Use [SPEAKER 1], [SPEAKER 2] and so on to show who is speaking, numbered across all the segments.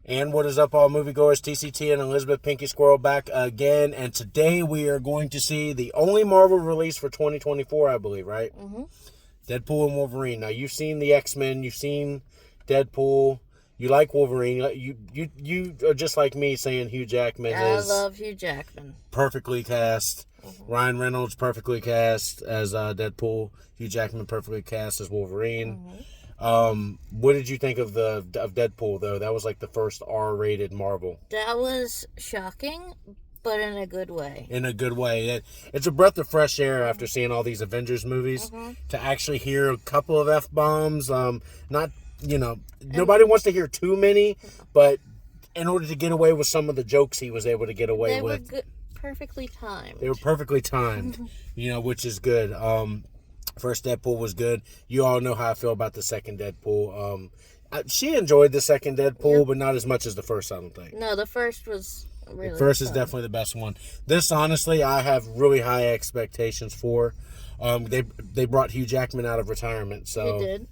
[SPEAKER 1] And what is up, all moviegoers? TCT and Elizabeth Pinky Squirrel back again. And today we are going to see the only Marvel release for 2024, I believe, right?
[SPEAKER 2] Mm-hmm.
[SPEAKER 1] Deadpool and Wolverine. Now, you've seen the X-Men. You've seen Deadpool. You like Wolverine. You are just like me saying Hugh Jackman
[SPEAKER 2] I love Hugh Jackman.
[SPEAKER 1] Perfectly cast.
[SPEAKER 2] Mm-hmm.
[SPEAKER 1] Ryan Reynolds perfectly cast as Deadpool. Hugh Jackman perfectly cast as Wolverine.
[SPEAKER 2] Mm-hmm.
[SPEAKER 1] What did you think of Deadpool, though? That was like the first R-rated Marvel.
[SPEAKER 2] That was shocking, but in a good way.
[SPEAKER 1] In a good way. It's a breath of fresh air after seeing all these Avengers movies to actually hear a couple of F-bombs. Not, nobody wants to hear too many, but in order to get away with some of the jokes he was able to get away with.
[SPEAKER 2] They were perfectly timed.
[SPEAKER 1] They were perfectly timed, which is good. First Deadpool was good. You all know how I feel about the second Deadpool. She enjoyed the second Deadpool, but not as much as the first, I don't think.
[SPEAKER 2] No, the first was really
[SPEAKER 1] The first
[SPEAKER 2] fun.
[SPEAKER 1] is definitely the best one. This, honestly, I have really high expectations for. They brought Hugh Jackman out of retirement, so
[SPEAKER 2] They did.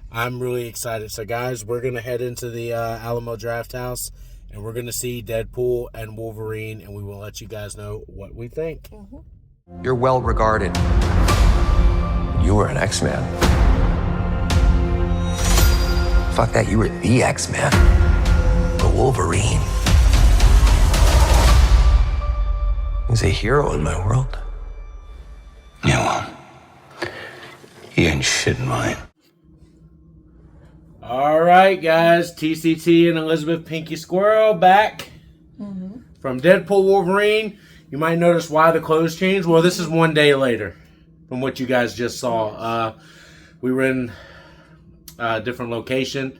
[SPEAKER 1] I'm really excited. So, guys, we're going to head into the Alamo Draft House, and we're going to see Deadpool and Wolverine, and we will let you guys know what we think.
[SPEAKER 2] Mm-hmm.
[SPEAKER 3] You're well regarded. You were an X-Man. Fuck that, you were the X-Man. The Wolverine. He's a hero in my world.
[SPEAKER 4] Yeah, well, he ain't shit in mine.
[SPEAKER 1] All right, guys. TCT and Elizabeth Pinky Squirrel back from Deadpool Wolverine. You might notice why the clothes changed. Well, this is one day later from what you guys just saw. We were in a different location.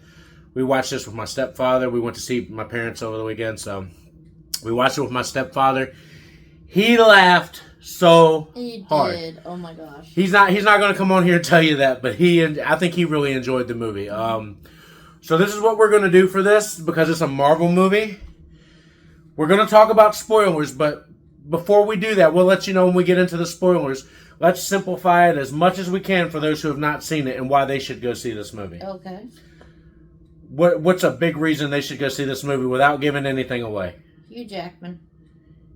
[SPEAKER 1] We watched this with my stepfather. We went to see my parents over the weekend, so we watched it with my stepfather. He laughed so hard.
[SPEAKER 2] He did. Oh my gosh.
[SPEAKER 1] He's not going to come on here and tell you that, but I think he really enjoyed the movie. So this is what we're going to do for this, because it's a Marvel movie. We're going to talk about spoilers, but before we do that, we'll let you know when we get into the spoilers. Let's simplify it as much as we can for those who have not seen it and why they should go see this movie.
[SPEAKER 2] Okay.
[SPEAKER 1] What's a big reason they should go see this movie without giving anything away?
[SPEAKER 2] Hugh Jackman.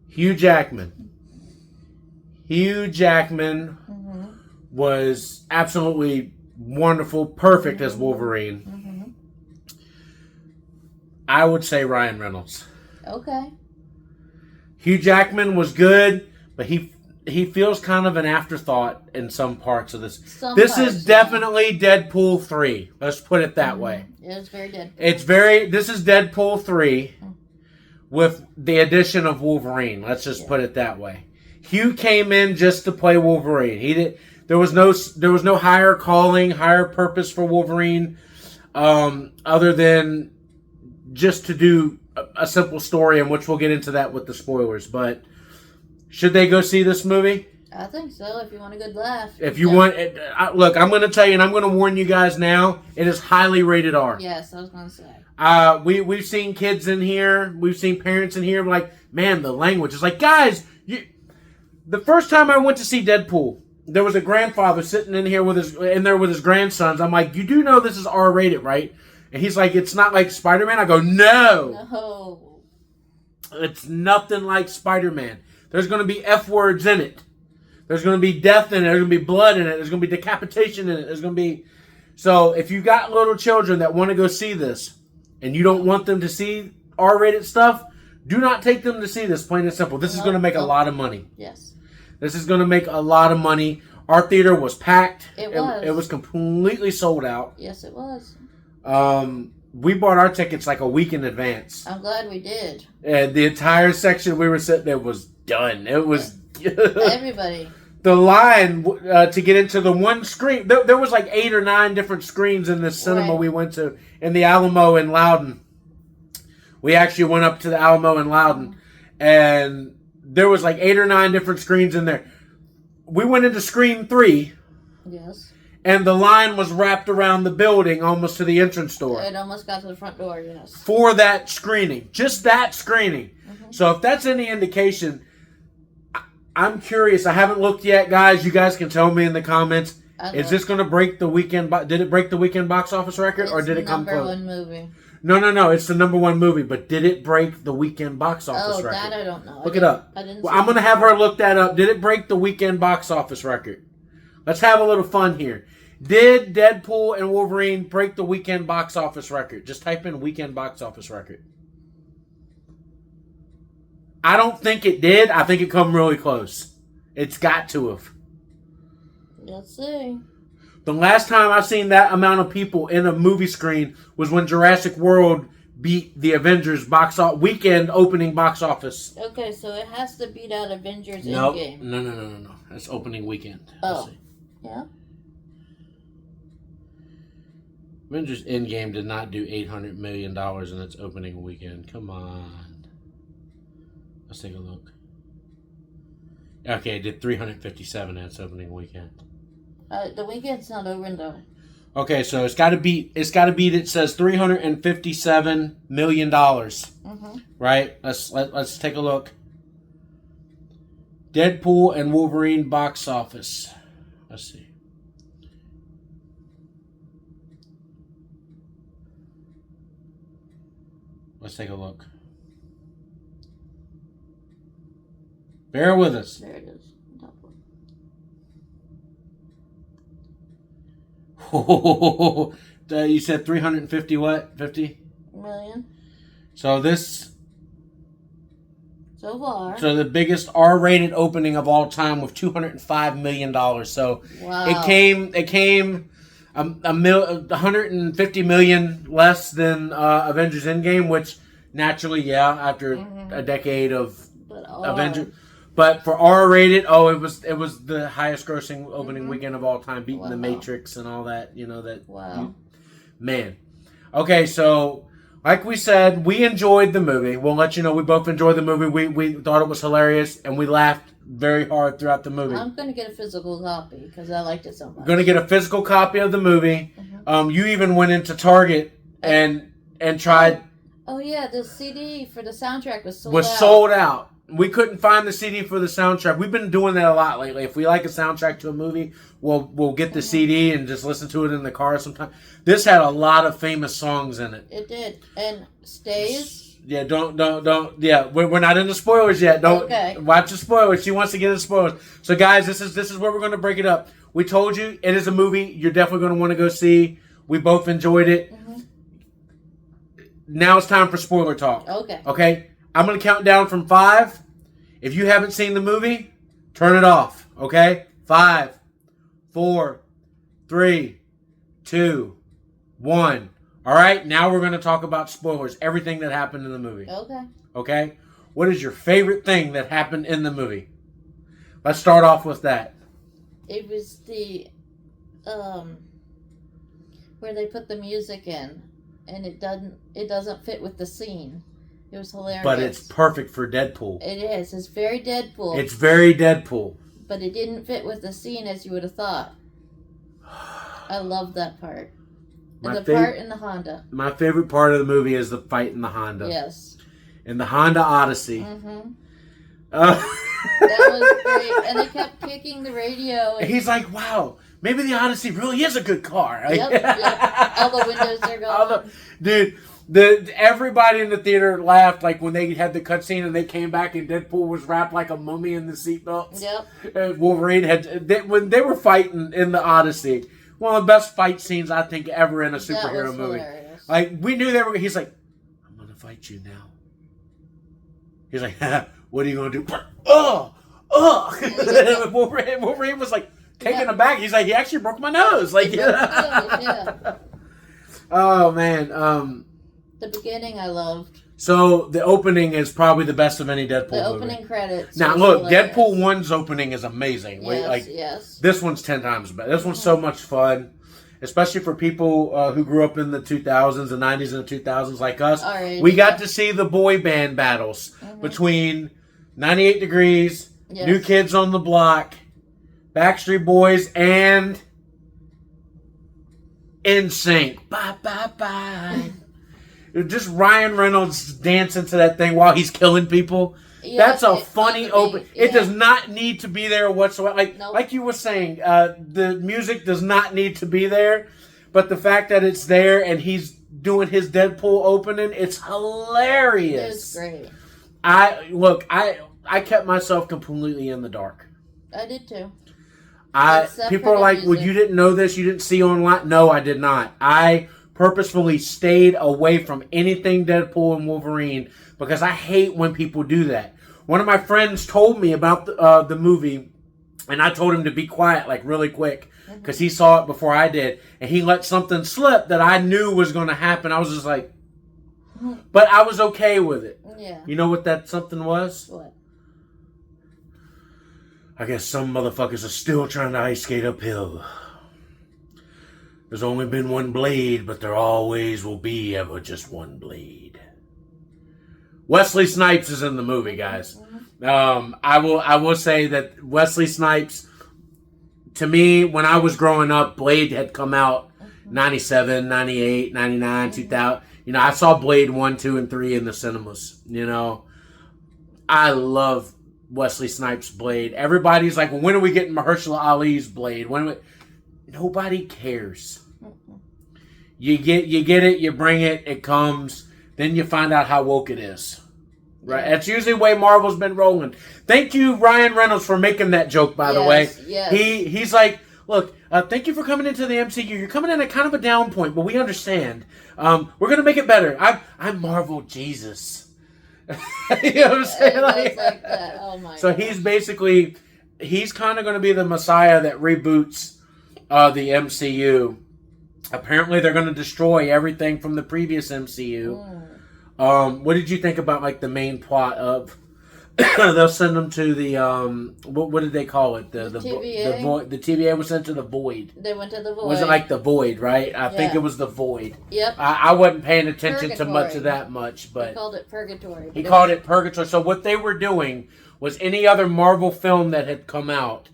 [SPEAKER 1] Hugh Jackman. Hugh Jackman was absolutely wonderful, perfect as Wolverine. I would say Ryan Reynolds.
[SPEAKER 2] Okay.
[SPEAKER 1] Hugh Jackman was good, but he feels kind of an afterthought in some parts of this. This is definitely Deadpool 3. Let's put it that way.
[SPEAKER 2] It's very Deadpool.
[SPEAKER 1] This is Deadpool 3 with the addition of Wolverine. Let's just put it that way. Hugh came in just to play Wolverine. There was no higher calling, higher purpose for Wolverine, other than just to do a simple story, in which we'll get into that with the spoilers. But should they go see this movie?
[SPEAKER 2] I think so, if you want a good laugh.
[SPEAKER 1] If you want... Look, I'm going to tell you, and I'm going to warn you guys now, it is highly rated R.
[SPEAKER 2] Yes, I was going to say.
[SPEAKER 1] We've seen kids in here. We've seen parents in here. Like, man, the language. It's like, guys, the first time I went to see Deadpool, there was a grandfather sitting in there with his grandsons. I'm like, you do know this is R-rated, right? And he's like, it's not like Spider-Man. I go, no.
[SPEAKER 2] No.
[SPEAKER 1] It's nothing like Spider-Man. There's going to be F words in it. There's going to be death in it. There's going to be blood in it. There's going to be decapitation in it. There's going to be... So if you've got little children that want to go see this, and you don't want them to see R-rated stuff, do not take them to see this, plain and simple. This is going to make a lot of money.
[SPEAKER 2] Yes.
[SPEAKER 1] This is going to make a lot of money. Our theater was packed.
[SPEAKER 2] It was.
[SPEAKER 1] It was completely sold out.
[SPEAKER 2] Yes, it was.
[SPEAKER 1] We bought our tickets like a week in advance.
[SPEAKER 2] I'm glad we did.
[SPEAKER 1] And the entire section we were sitting there was done. It was...
[SPEAKER 2] Everybody.
[SPEAKER 1] The line to get into the one screen, there was like 8 or 9 different screens in this cinema we went to, in the Alamo in Loudon. We actually went up to the Alamo in Loudon, and there was like 8 or 9 different screens in there. We went into screen 3.
[SPEAKER 2] Yes.
[SPEAKER 1] And the line was wrapped around the building almost to the entrance door.
[SPEAKER 2] It almost got to the front door, yes.
[SPEAKER 1] For that screening. Just that screening. So if that's any indication, I'm curious. I haven't looked yet, guys. You guys can tell me in the comments. Is this going to break the weekend? Did it break the weekend box office record, or did it come close?
[SPEAKER 2] Number 1 movie.
[SPEAKER 1] No. It's the #1 movie. But did it break the weekend box office record?
[SPEAKER 2] That I don't know.
[SPEAKER 1] Look it up. I'm going to have her look that up. Did it break the weekend box office record? Let's have a little fun here. Did Deadpool and Wolverine break the weekend box office record? Just type in weekend box office record. I don't think it did. I think it come really close. It's got to have.
[SPEAKER 2] Let's see.
[SPEAKER 1] The last time I've seen that amount of people in a movie screen was when Jurassic World beat the Avengers weekend opening box office.
[SPEAKER 2] Okay, so it has to beat out Avengers
[SPEAKER 1] Nope.
[SPEAKER 2] Endgame.
[SPEAKER 1] No. That's opening weekend.
[SPEAKER 2] Oh. Yeah?
[SPEAKER 1] Avengers Endgame did not do $800 million in its opening weekend. Come on. Let's take a look. Okay, it did 357 in its opening weekend.
[SPEAKER 2] The weekend's not over though.
[SPEAKER 1] Okay, so it's got to beat. It says $357 million.
[SPEAKER 2] Mm-hmm.
[SPEAKER 1] Right. Let's take a look. Deadpool and Wolverine box office. Let's see. Let's take a look. Bear with us.
[SPEAKER 2] There it is.
[SPEAKER 1] You said 350 what? 50
[SPEAKER 2] million.
[SPEAKER 1] So this.
[SPEAKER 2] So far.
[SPEAKER 1] So the biggest R-rated opening of all time with $205 million. So
[SPEAKER 2] wow.
[SPEAKER 1] It came 150 million less than Avengers Endgame, which naturally, after a decade of Avengers. But for R-rated, it was the highest grossing opening weekend of all time, beating The Matrix and all that.
[SPEAKER 2] Wow.
[SPEAKER 1] Man. Okay, so like we said, we enjoyed the movie. We'll let you know we both enjoyed the movie. We thought it was hilarious, and we laughed very hard throughout the movie.
[SPEAKER 2] I'm going to get a physical copy because I liked it so much.
[SPEAKER 1] Going to get a physical copy of the movie. You even went into Target and tried.
[SPEAKER 2] Oh yeah, the CD for the soundtrack was
[SPEAKER 1] sold out. We couldn't find the CD for the soundtrack. We've been doing that a lot lately. If we like a soundtrack to a movie, we'll get the CD and just listen to it in the car sometime. This had a lot of famous songs in it.
[SPEAKER 2] It did. And Stays.
[SPEAKER 1] Yeah, don't. Yeah, we're not into spoilers yet. Don't watch the spoilers. She wants to get into spoilers. So guys, this is where we're going to break it up. We told you it is a movie you're definitely going to want to go see. We both enjoyed it. Now it's time for spoiler talk. Okay. I'm going to count down from 5. If you haven't seen the movie, turn it off. Okay? 5, 4, 3, 2, 1. All right? Now we're going to talk about spoilers. Everything that happened in the movie. Okay? What is your favorite thing that happened in the movie? Let's start off with that.
[SPEAKER 2] It was the where they put the music in, and it doesn't fit with the scene. It was hilarious.
[SPEAKER 1] But it's perfect for Deadpool.
[SPEAKER 2] It is. It's very Deadpool.
[SPEAKER 1] It's very Deadpool.
[SPEAKER 2] But it didn't fit with the scene as you would have thought. I love that part. And part in the Honda.
[SPEAKER 1] My favorite part of the movie is the fight in the Honda.
[SPEAKER 2] Yes.
[SPEAKER 1] In the Honda Odyssey.
[SPEAKER 2] That was great. And they kept kicking the radio. And
[SPEAKER 1] he's like, wow, maybe the Odyssey really is a good car.
[SPEAKER 2] Yep. All the windows are going.
[SPEAKER 1] Dude, everybody in the theater laughed like when they had the cutscene and they came back and Deadpool was wrapped like a mummy in the seatbelts.
[SPEAKER 2] Yep.
[SPEAKER 1] Wolverine when they were fighting in the Odyssey, one of the best fight scenes I think ever in a superhero movie.
[SPEAKER 2] Hilarious.
[SPEAKER 1] Like we knew they were. He's like, I'm gonna fight you now. He's like, what are you gonna do? Wolverine was like taken aback. He's like, he actually broke my nose. Like, oh man.
[SPEAKER 2] The beginning I loved.
[SPEAKER 1] So the opening is probably the best of any Deadpool movie.
[SPEAKER 2] The opening credits.
[SPEAKER 1] Now look, hilarious. Deadpool 1's opening is amazing.
[SPEAKER 2] Yes.
[SPEAKER 1] This one's 10 times better. This one's so much fun, especially for people who grew up in the 2000s, the 90s, and the 2000s like us. We got to see the boy band battles between 98 Degrees, New Kids on the Block, Backstreet Boys, and NSYNC. Bye, bye, bye. Just Ryan Reynolds dancing to that thing while he's killing people. Yeah, that's a funny open. It does not need to be there whatsoever. Like you were saying, the music does not need to be there. But the fact that it's there and he's doing his Deadpool opening. It's hilarious.
[SPEAKER 2] It was great.
[SPEAKER 1] I kept myself completely in the dark.
[SPEAKER 2] I did too.
[SPEAKER 1] People are like, well, you didn't know this, you didn't see online. No, I did not. I purposefully stayed away from anything Deadpool and Wolverine because I hate when people do that. One of my friends told me about the movie, and I told him to be quiet, like really quick, because he saw it before I did, and he let something slip that I knew was going to happen. I was just like, but I was okay with it.
[SPEAKER 2] Yeah.
[SPEAKER 1] You know what that something was?
[SPEAKER 2] What?
[SPEAKER 1] I guess some motherfuckers are still trying to ice skate uphill. There's only been one blade, but there always will be ever just one blade. Wesley Snipes is in the movie, guys. I will say that Wesley Snipes, to me, when I was growing up, Blade had come out 97, 98, 99, 2000. You know, I saw Blade 1, 2, and 3 in the cinemas. You know, I love Wesley Snipes' Blade. Everybody's like, well, when are we getting Mahershala Ali's Blade? Nobody cares. You get it, you bring it, it comes. Then you find out how woke it is. Right? That's usually the way Marvel's been rolling. Thank you, Ryan Reynolds, for making that joke, by the way.
[SPEAKER 2] Yes.
[SPEAKER 1] He's like, look, thank you for coming into the MCU. You're coming in at kind of a down point, but we understand. We're going to make it better. I'm Marvel Jesus. You know what I'm saying?
[SPEAKER 2] Like that. Oh my
[SPEAKER 1] so
[SPEAKER 2] gosh.
[SPEAKER 1] he's kind of going to be the Messiah that reboots the MCU. Apparently, they're going to destroy everything from the previous MCU. What did you think about like the main plot of? They'll send them to the what did they call it? The TVA. The TVA was sent to the void.
[SPEAKER 2] They went to the void.
[SPEAKER 1] Was it like the void? Right? I think it was the void.
[SPEAKER 2] Yep.
[SPEAKER 1] I wasn't paying attention to much of that much, but
[SPEAKER 2] he called it purgatory.
[SPEAKER 1] He called it purgatory. So what they were doing was any other Marvel film that had come out,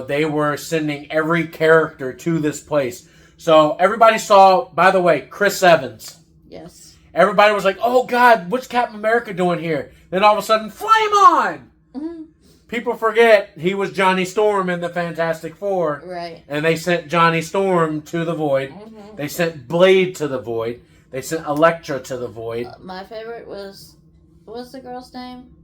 [SPEAKER 1] they were sending every character to this place. So everybody saw, by the way, Chris Evans.
[SPEAKER 2] Yes.
[SPEAKER 1] Everybody was like, oh God, what's Captain America doing here? Then all of a sudden, flame on! Mm-hmm. People forget he was Johnny Storm in the Fantastic Four.
[SPEAKER 2] Right.
[SPEAKER 1] And they sent Johnny Storm to the void. Mm-hmm. They sent Blade to the void. They sent Elektra to the void.
[SPEAKER 2] My favorite was, what was the girl's name?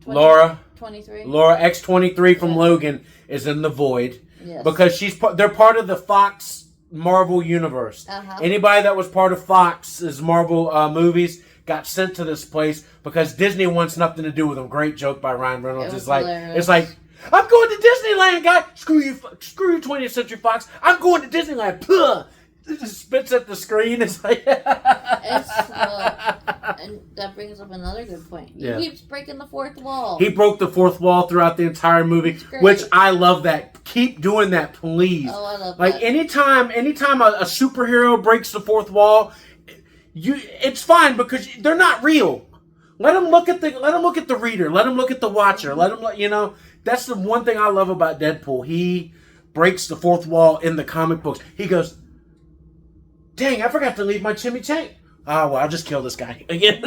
[SPEAKER 1] Laura.
[SPEAKER 2] 23.
[SPEAKER 1] Laura X-23 from Logan is in the void.
[SPEAKER 2] Yes.
[SPEAKER 1] Because they're part of the Fox Marvel universe. Anybody that was part of Fox's Marvel movies got sent to this place because Disney wants nothing to do with them. Great joke by Ryan Reynolds. It's like, I'm going to Disneyland, guy. Screw you, 20th Century Fox. I'm going to Disneyland. Puh. It just spits at the screen. It's like,
[SPEAKER 2] and that brings up another good point. He keeps breaking the fourth wall.
[SPEAKER 1] He broke the fourth wall throughout the entire movie, which I love that. Keep doing that, please.
[SPEAKER 2] Oh, I love
[SPEAKER 1] that. Like anytime a superhero breaks the fourth wall, it's fine because they're not real. Let them look at the reader. Let them look at the watcher. Let them, that's the one thing I love about Deadpool. He breaks the fourth wall in the comic books. He goes, dang, I forgot to leave my chimichanga. Oh, well, I'll just kill this guy. Again.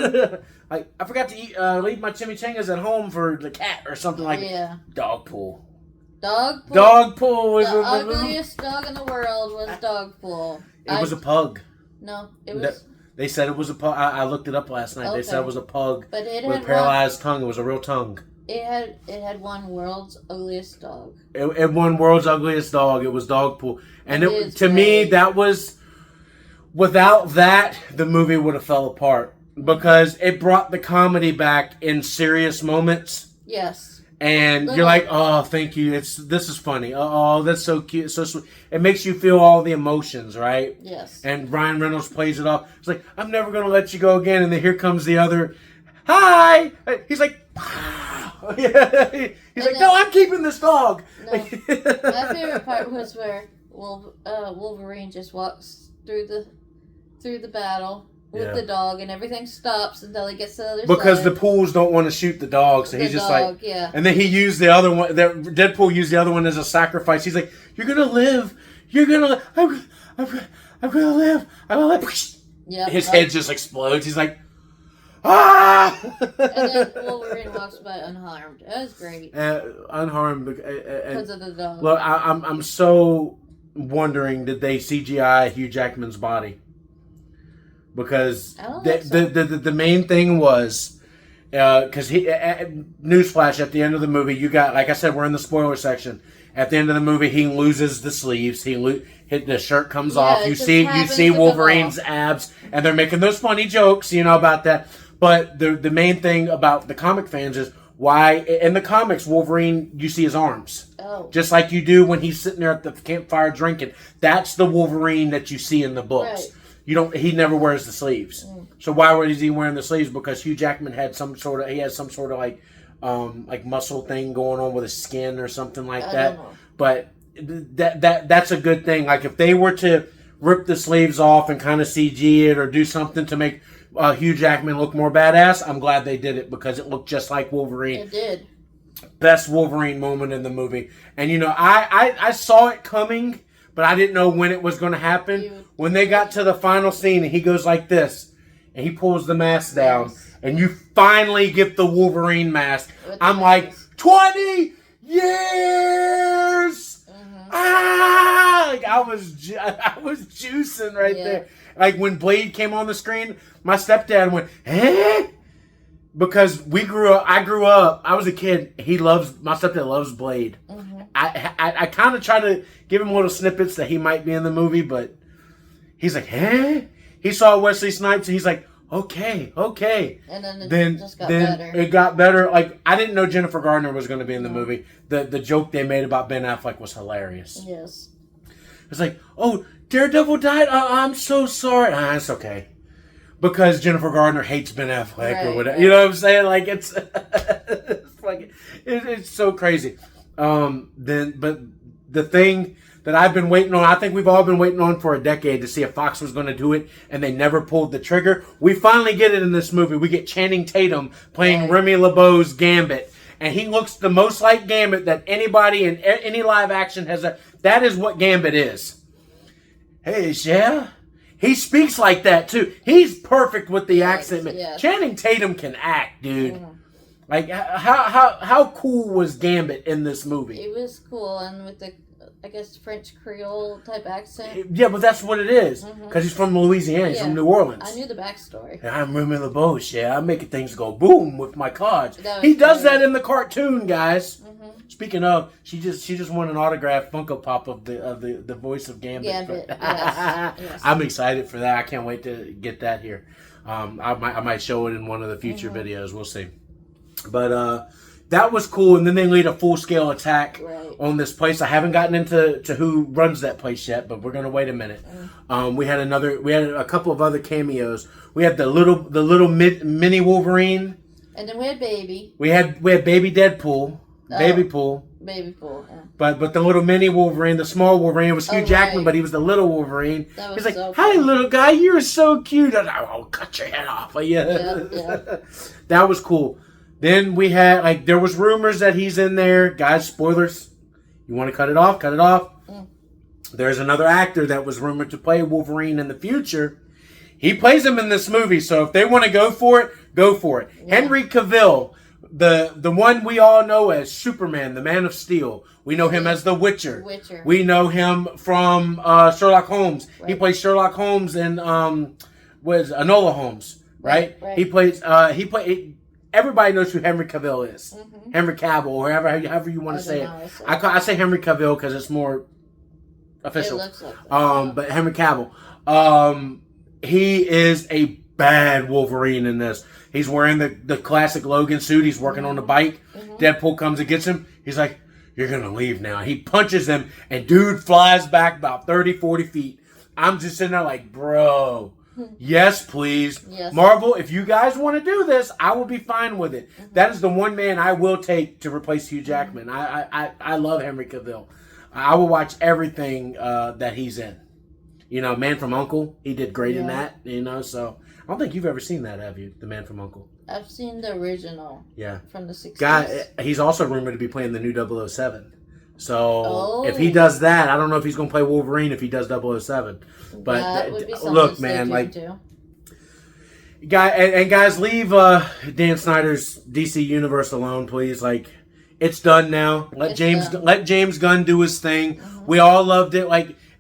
[SPEAKER 1] I forgot to leave my chimichangas at home for the cat or something like that.
[SPEAKER 2] Yeah.
[SPEAKER 1] Dogpool.
[SPEAKER 2] Dogpool
[SPEAKER 1] was
[SPEAKER 2] the ugliest dog in the world was Dogpool.
[SPEAKER 1] It was a pug.
[SPEAKER 2] No, it was...
[SPEAKER 1] They said it was a pug. I looked it up last night. Okay. They said it was a pug
[SPEAKER 2] but it
[SPEAKER 1] with a paralyzed tongue. It was a real tongue.
[SPEAKER 2] It had won world's ugliest dog.
[SPEAKER 1] It won world's ugliest dog. It was Dogpool. And to me, that was... Without that, the movie would have fell apart. Because it brought the comedy back in serious moments.
[SPEAKER 2] Yes.
[SPEAKER 1] And you're like, oh, thank you. This is funny. Oh, that's so cute. So sweet. It makes you feel all the emotions, right?
[SPEAKER 2] Yes.
[SPEAKER 1] And Ryan Reynolds plays it off. It's like, I'm never going to let you go again. And then here comes the other, hi. He's like, he's like, no, I'm keeping this dog.
[SPEAKER 2] No. My favorite part was where Wolverine just walks through the battle with the dog, and everything stops until he gets to the other side.
[SPEAKER 1] Because the pools don't want to shoot the dog, so he's just like...
[SPEAKER 2] Yeah.
[SPEAKER 1] And then he used the other one... Deadpool used the other one as a sacrifice. He's like, you're going to live. You're going to... I'm going to live. I'm going to live.
[SPEAKER 2] Yep,
[SPEAKER 1] his head just explodes. He's like, ah!
[SPEAKER 2] And then Wolverine walks by unharmed. That was great.
[SPEAKER 1] Unharmed.
[SPEAKER 2] Because of the dog.
[SPEAKER 1] Look, I'm so wondering, did they CGI Hugh Jackman's body? because
[SPEAKER 2] I don't think so.
[SPEAKER 1] the main thing was because newsflash at the end of the movie, you got, like I said, we're in the spoiler section. At the end of the movie, he loses the sleeves. The shirt comes off. You see Wolverine's abs, and they're making those funny jokes, about that. But the main thing about the comic fans is why in the comics Wolverine, you see his arms, just like you do when he's sitting there at the campfire drinking. That's the Wolverine that you see in the books. Right. He never wears the sleeves. So why was he wearing the sleeves? Because Hugh Jackman had some sort of like muscle thing going on with his skin or something like that. But that's a good thing. Like if they were to rip the sleeves off and kind of CG it or do something to make Hugh Jackman look more badass, I'm glad they did it because it looked just like Wolverine.
[SPEAKER 2] It did.
[SPEAKER 1] Best Wolverine moment in the movie. And I saw it coming, but I didn't know when it was going to happen. When they got to the final scene and he goes like this and he pulls the mask down and you finally get the Wolverine mask, I'm like, 20 years! Like I was juicing right there. Like when Blade came on the screen, my stepdad went, eh? Because I grew up, I was a kid, my stepdad loves Blade. I kind of try to give him little snippets that he might be in the movie, but he's like, eh? He saw Wesley Snipes and he's like, okay.
[SPEAKER 2] And then it just got better.
[SPEAKER 1] It got better. Like, I didn't know Jennifer Garner was going to be in the movie. The joke they made about Ben Affleck was hilarious.
[SPEAKER 2] Yes.
[SPEAKER 1] It's like, oh, Daredevil died? I'm so sorry. It's okay. Because Jennifer Garner hates Ben Affleck or whatever. Right. You know what I'm saying? Like, it's it's so crazy. But the thing that I've been waiting on, I think we've all been waiting on for a decade to see if Fox was going to do it, and they never pulled the trigger. We finally get it in this movie. We get Channing Tatum playing Remy LeBeau's Gambit, and he looks the most like Gambit that anybody in any live action has. That is what Gambit is. Hey, yeah. He speaks like that, too. He's perfect with the accent. Man. Channing Tatum can act, dude. Like, how cool was Gambit in this movie?
[SPEAKER 2] It was cool, and with the, I guess, French Creole type accent.
[SPEAKER 1] Yeah, but that's what it is. Because he's from Louisiana. He's from New Orleans.
[SPEAKER 2] I knew the backstory.
[SPEAKER 1] I'm Remy LeBeau, I'm making things go boom with my cards. He does that in the cartoon, guys. Speaking of, she just won an autographed Funko Pop of the voice of Gambit. Yes. I'm excited for that. I can't wait to get that here. I might show it in one of the future videos. We'll see. But that was cool. And then they lead a full scale attack on this place. I haven't gotten into who runs that place yet, but we're gonna wait a minute. We had a couple of other cameos. We had the little mini Wolverine.
[SPEAKER 2] And then we had Baby.
[SPEAKER 1] We had Baby Deadpool. Baby Pool.
[SPEAKER 2] Yeah.
[SPEAKER 1] But the little mini Wolverine, the small Wolverine, was Hugh Jackman, but he was the little Wolverine. He's like, "Hi, little guy, you're so cute." And I'll cut your head off. Yeah. That was cool. Then we had, there was rumors that he's in there. Guys, spoilers. You want to cut it off? Cut it off. There's another actor that was rumored to play Wolverine in the future. He plays him in this movie, so if they want to go for it, go for it. Yeah. Henry Cavill. The one we all know as Superman, the Man of Steel. We know him as the Witcher. We know him from Sherlock Holmes. Right. He plays Sherlock Holmes in Enola Holmes, right? He plays. Everybody knows who Henry Cavill is. Henry Cavill, or however you want to say it. I say Henry Cavill because it's more official. It looks like but Henry Cavill. He is a bad Wolverine in this. He's wearing the classic Logan suit. He's working on the bike. Deadpool comes and gets him. He's like, "You're going to leave now." He punches him, and dude flies back about 30, 40 feet. I'm just sitting there like, bro, yes, please. Yes. Marvel, if you guys want to do this, I will be fine with it. That is the one man I will take to replace Hugh Jackman. I love Henry Cavill. I will watch everything that he's in. Man from U.N.C.L.E., he did great in that, so... I don't think you've ever seen that, have you? The Man from U.N.C.L.E.
[SPEAKER 2] I've seen the original. Yeah. From the 60s.
[SPEAKER 1] Guy, he's also rumored to be playing the new 007. So if he does that, I don't know if he's going to play Wolverine if he does 007. But
[SPEAKER 2] that would be
[SPEAKER 1] look, man, guys, leave Dan Snyder's DC Universe alone, please. It's done now. Let James Gunn do his thing. We all loved it.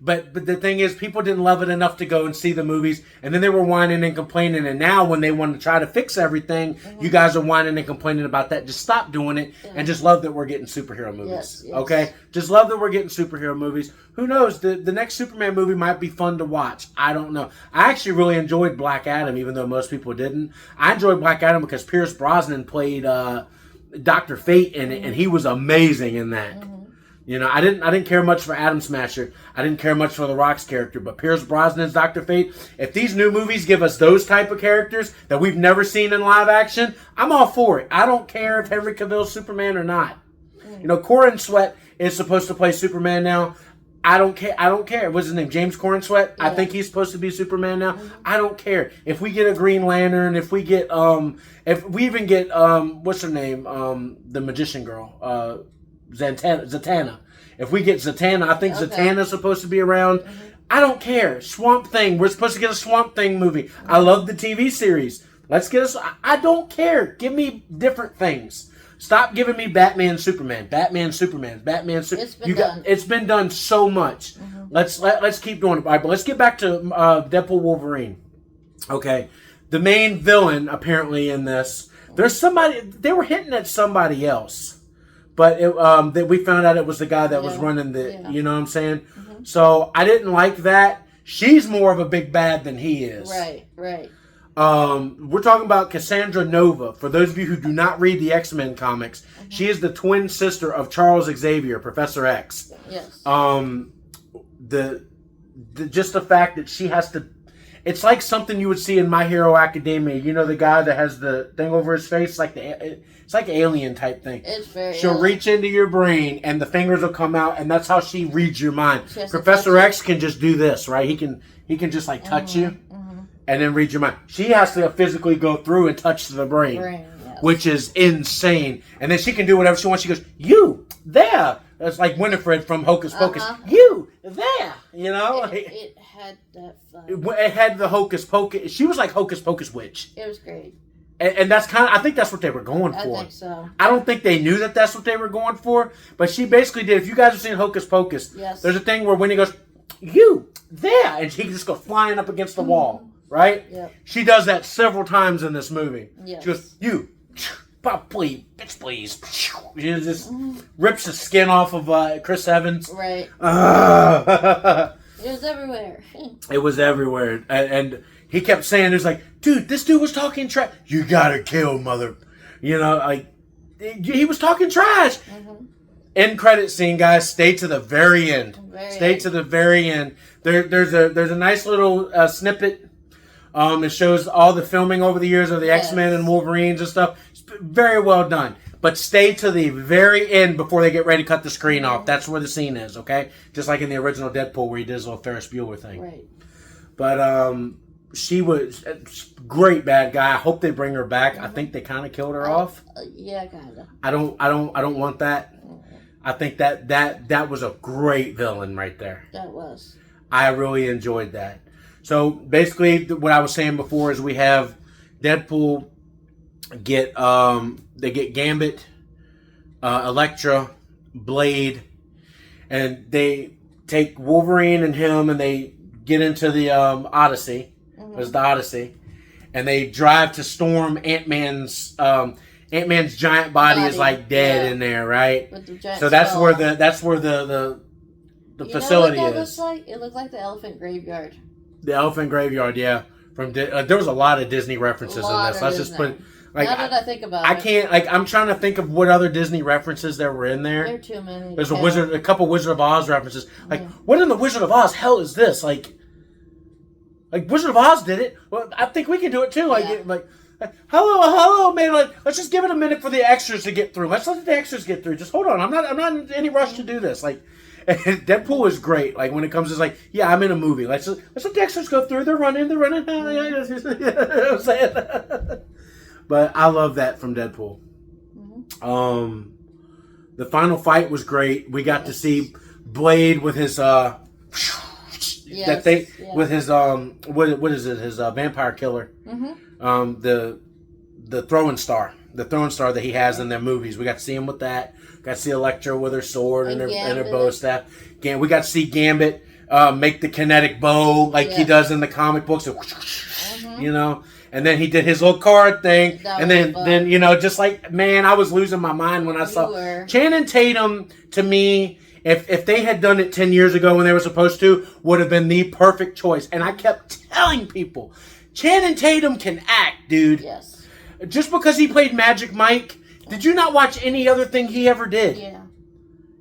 [SPEAKER 1] But the thing is, people didn't love it enough to go and see the movies, and then they were whining and complaining. And now, when they want to try to fix everything, you guys are whining and complaining about that. Just stop doing it, and just love that we're getting superhero movies.
[SPEAKER 2] Yes.
[SPEAKER 1] Okay, just love that we're getting superhero movies. Who knows? The next Superman movie might be fun to watch. I don't know. I actually really enjoyed Black Adam, even though most people didn't. I enjoyed Black Adam because Pierce Brosnan played Dr. Fate in it, and he was amazing in that. You know, I didn't care much for Atom Smasher. I didn't care much for The Rock's character, but Pierce Brosnan's Dr. Fate, if these new movies give us those type of characters that we've never seen in live action, I'm all for it. I don't care if Henry Cavill's Superman or not. You know, Corin Sweat is supposed to play Superman now. I don't care. What's his name? James Corin Sweat? Yeah. I think he's supposed to be Superman now. I don't care. If we get a Green Lantern, if we even get what's her name? The magician girl. Zatanna. If we get Zatanna, I think Zatanna's supposed to be around. I don't care. Swamp Thing. We're supposed to get a Swamp Thing movie. I love the TV series. Let's get us. I don't care. Give me different things. Stop giving me Batman, Superman, Batman, Superman, Batman, Superman. It's been done so much. Let's keep doing it. All right, but let's get back to Deadpool Wolverine. Okay, the main villain apparently in this. There's somebody. They were hinting at somebody else. But that we found out it was the guy that was running the, you know what I'm saying? So I didn't like that. She's more of a big bad than he is.
[SPEAKER 2] Right.
[SPEAKER 1] We're talking about Cassandra Nova. For those of you who do not read the X-Men comics, she is the twin sister of Charles Xavier, Professor X.
[SPEAKER 2] Yes.
[SPEAKER 1] Just the fact that she has to. It's like something you would see in My Hero Academia. You know, the guy that has the thing over his face, it's like alien type thing.
[SPEAKER 2] It's very.
[SPEAKER 1] She'll reach into your brain, and the fingers will come out, and that's how she reads your mind. Professor X can just do this, right? He can just like touch you, and then read your mind. She has to physically go through and touch the brain, which is insane. And then she can do whatever she wants. She goes, "You there." That's like Winifred from Hocus Pocus. You there, you know.
[SPEAKER 2] It had that fun.
[SPEAKER 1] It had the Hocus Pocus. She was like Hocus Pocus witch.
[SPEAKER 2] It was great.
[SPEAKER 1] And that's kind of, I think that's what they were going for.
[SPEAKER 2] I think so.
[SPEAKER 1] I don't think they knew that that's what they were going for, but she basically did. If you guys have seen Hocus Pocus, there's a thing where Winnie goes, "You there," and she just goes flying up against the wall, right?
[SPEAKER 2] Yep.
[SPEAKER 1] She does that several times in this movie.
[SPEAKER 2] Yes.
[SPEAKER 1] She goes, "You, pop, please, bitch, please." She just rips the skin off of Chris Evans.
[SPEAKER 2] Right. It was everywhere.
[SPEAKER 1] It was everywhere, and he kept saying, "There's like, dude, this dude was talking trash. You gotta kill, mother." You know, like he was talking trash. End credit scene, guys. Stay to the very end. To the very end. There's a nice little snippet. It shows all the filming over the years of the X-Men and Wolverines and stuff. It's very well done. But stay to the very end before they get ready to cut the screen off. That's where the scene is, okay? Just like in the original Deadpool where he did his little Ferris Bueller thing.
[SPEAKER 2] Right.
[SPEAKER 1] But she was a great bad guy. I hope they bring her back. I think they kind of killed her off.
[SPEAKER 2] Yeah, kind of.
[SPEAKER 1] I don't want that. I think that was a great villain right there.
[SPEAKER 2] That was. I
[SPEAKER 1] really enjoyed that. So basically, what I was saying before is we have Deadpool get Gambit, Elektra, Blade, and they take Wolverine and him, and they get into the Odyssey. There's the Odyssey, and they drive to storm Ant-Man's. Ant-Man's giant body is like dead in there, right? With the giant that's where the facility is.
[SPEAKER 2] It looked like the Elephant Graveyard.
[SPEAKER 1] The Elephant Graveyard, yeah. There was a lot of Disney references in this. Let's just put. Like,
[SPEAKER 2] now that I think about it,
[SPEAKER 1] I can't. Like, I'm trying to think of what other Disney references there were in there.
[SPEAKER 2] There are too many.
[SPEAKER 1] There's a couple Wizard of Oz references. Like, what in the Wizard of Oz hell is this? Like Wizard of Oz did it. Well, I think we can do it too. Like, hello, man. Like, let's just give it a minute for the extras to get through. Let's let the extras get through. Just hold on. I'm not in any rush to do this. Like, Deadpool is great. Like, when it comes to like, yeah, I'm in a movie. Let's let the extras go through. They're running. You know what I'm saying? But I love that from Deadpool. The final fight was great. We got to see Blade with his with his what is it? His vampire killer. The throwing star. The throwing star that he has in their movies. We got to see him with that. Got to see Elektra with her sword and her bow staff. We got to see Gambit make the kinetic bow like he does in the comic books. You know, and then he did his little card thing, and then you know, just like, man, I was losing my mind when I saw Channing Tatum. To me, if they had done it 10 years ago when they were supposed to, would have been the perfect choice. And I kept telling people, Channing Tatum can act, dude.
[SPEAKER 2] Yes.
[SPEAKER 1] Just because he played Magic Mike, did you not watch any other thing he ever did?
[SPEAKER 2] Yeah.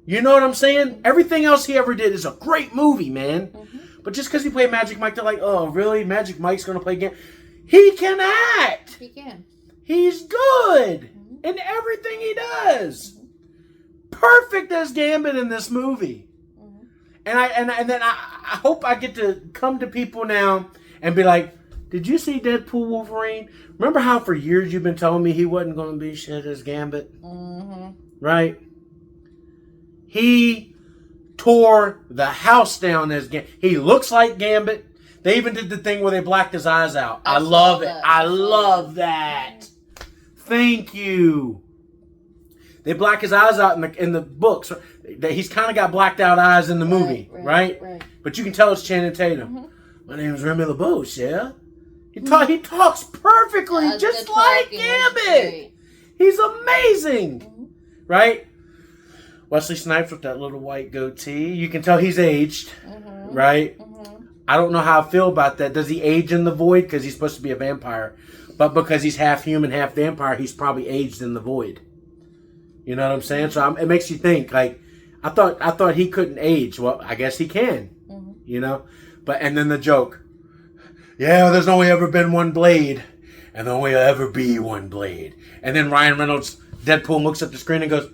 [SPEAKER 1] You know what I'm saying? Everything else he ever did is a great movie, man. Mm-hmm. But just because he played Magic Mike, they're like, oh, really? Magic Mike's going to play again? He can act.
[SPEAKER 2] He can.
[SPEAKER 1] He's good in everything he does. Perfect as Gambit in this movie. And then I hope I get to come to people now and be like, did you see Deadpool Wolverine? Remember how for years you've been telling me he wasn't going to be shit as Gambit? Mm-hmm. Right? He tore the house down as Gambit. He looks like Gambit. They even did the thing where they blacked his eyes out. I love it. I love that. Thank you. They black his eyes out in the books. He's kind of got blacked out eyes in the movie, right? But you can tell it's Channing Tatum. Mm-hmm. My name's Remy LeBeau, yeah? He talks perfectly, just like Gambit. He's amazing, right? Wesley Snipes with that little white goatee. You can tell he's aged, right? I don't know how I feel about that. Does he age in the Void? Because he's supposed to be a vampire. But because he's half human, half vampire, he's probably aged in the Void. You know what I'm saying? So it makes you think. Like, I thought he couldn't age. Well, I guess he can. You know? And then the joke. Yeah, there's only ever been one Blade. And there'll only ever be one Blade. And then Ryan Reynolds, Deadpool, looks at the screen and goes...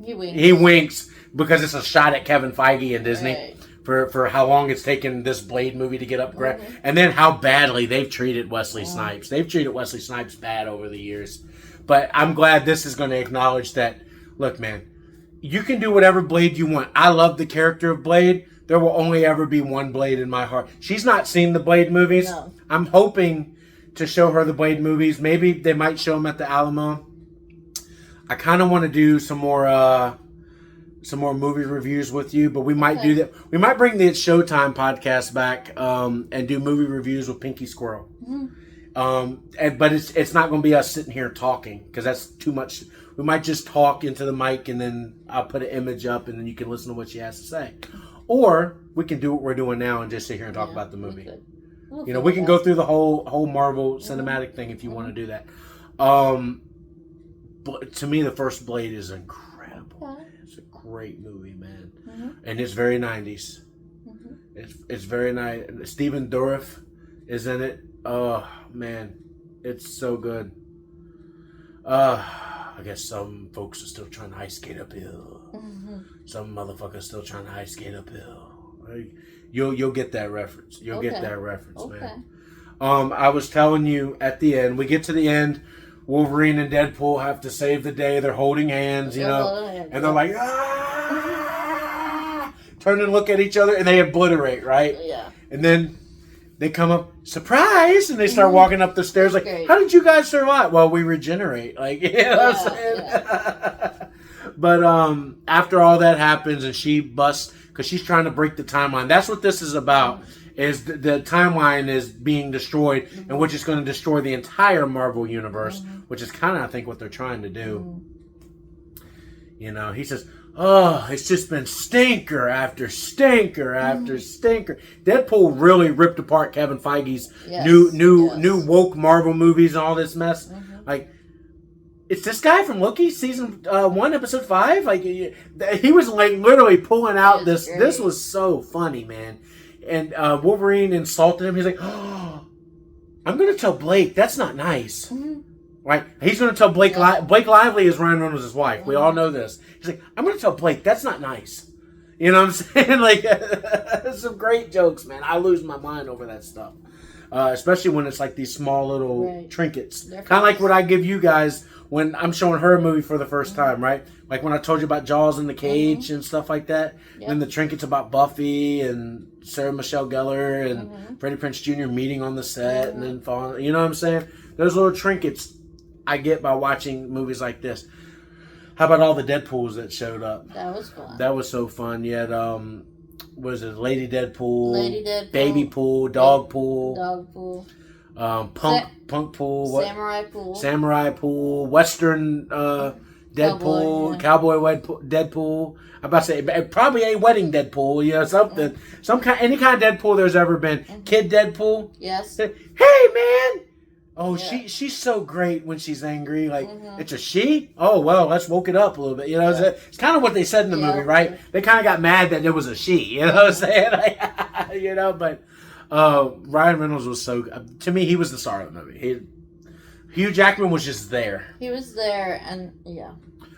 [SPEAKER 1] He winks because it's a shot at Kevin Feige and Disney. Right. For how long it's taken this Blade movie to get up. And then how badly they've treated Wesley Snipes. They've treated Wesley Snipes bad over the years. But I'm glad this is going to acknowledge that, look, man, you can do whatever Blade you want. I love the character of Blade. There will only ever be one Blade in my heart. She's not seen the Blade movies. No. I'm hoping to show her the Blade movies. Maybe they might show them at the Alamo. I kind of want to do some more movie reviews with you, but we might do that. We might bring the It's Showtime podcast back and do movie reviews with Pinky Squirrel. But it's not going to be us sitting here talking because that's too much. We might just talk into the mic and then I'll put an image up and then you can listen to what she has to say. Or we can do what we're doing now and just sit here and talk about the movie. We can go through the whole Marvel cinematic thing if you want to do that. But to me, the first Blade is incredible. It's a great movie, man. And it's very 90s. It's very nice. Stephen Dorff is in it. Oh, man. It's so good. I guess some folks are still trying to ice skate uphill. Some motherfuckers still trying to ice skate uphill. You'll get that reference. You'll get that reference, man. I was telling you at the end, we get to the end, Wolverine and Deadpool have to save the day. They're holding hands, you know, and they're like, ah! Turn and look at each other, and they obliterate, right? Yeah. And then they come up, surprise, and they start walking up the stairs like, how did you guys survive? Well, we regenerate. Like, you know what I'm saying? Yeah. But after all that happens and she busts, because she's trying to break the timeline. That's what this is about, is the timeline is being destroyed, and which is going to destroy the entire Marvel universe, which is kind of, I think, what they're trying to do. You know, he says, oh, it's just been stinker after stinker after stinker. Deadpool really ripped apart Kevin Feige's new woke Marvel movies and all this mess. Like, it's this guy from Loki, season 1, episode 5. Like, he was like literally pulling out this. Great. This was so funny, man. And Wolverine insulted him. He's like, oh, I'm going to tell Blake that's not nice. Right? He's going to tell Blake. Blake Lively is Ryan Reynolds' wife. We all know this. He's like, I'm going to tell Blake that's not nice. You know what I'm saying? Like, some great jokes, man. I lose my mind over that stuff. Especially when it's like these small little trinkets. Kind of like what I give you guys when I'm showing her a movie for the first time, right? Like when I told you about Jaws in the cage and stuff like that. Then the trinkets about Buffy and Sarah Michelle Gellar and Freddie Prinze Jr. meeting on the set and then falling. You know what I'm saying? Those little trinkets I get by watching movies like this. How about all the Deadpools that showed up?
[SPEAKER 2] That was fun.
[SPEAKER 1] That was so fun. You had was it Lady Deadpool?
[SPEAKER 2] Lady Deadpool.
[SPEAKER 1] Baby Pool, Dog Pool.
[SPEAKER 2] Dog Pool.
[SPEAKER 1] Punk Pool.
[SPEAKER 2] Samurai Pool.
[SPEAKER 1] Samurai Pool. Western Deadpool. Cowboy Deadpool. I'm about to say, probably a wedding Deadpool. You know, something. Any kind of Deadpool there's ever been. Kid Deadpool.
[SPEAKER 2] Yes.
[SPEAKER 1] Hey, man! Oh,
[SPEAKER 2] Yeah.
[SPEAKER 1] she's so great when she's angry. Like, it's a she? Oh, well, let's woke it up a little bit. You know, it's kind of what they said in the movie, right? They kind of got mad that it was a she. You know what I'm saying? Like, you know, but Ryan Reynolds was to me, he was the star of the movie. Hugh Jackman was just there.
[SPEAKER 2] He was there, and yeah.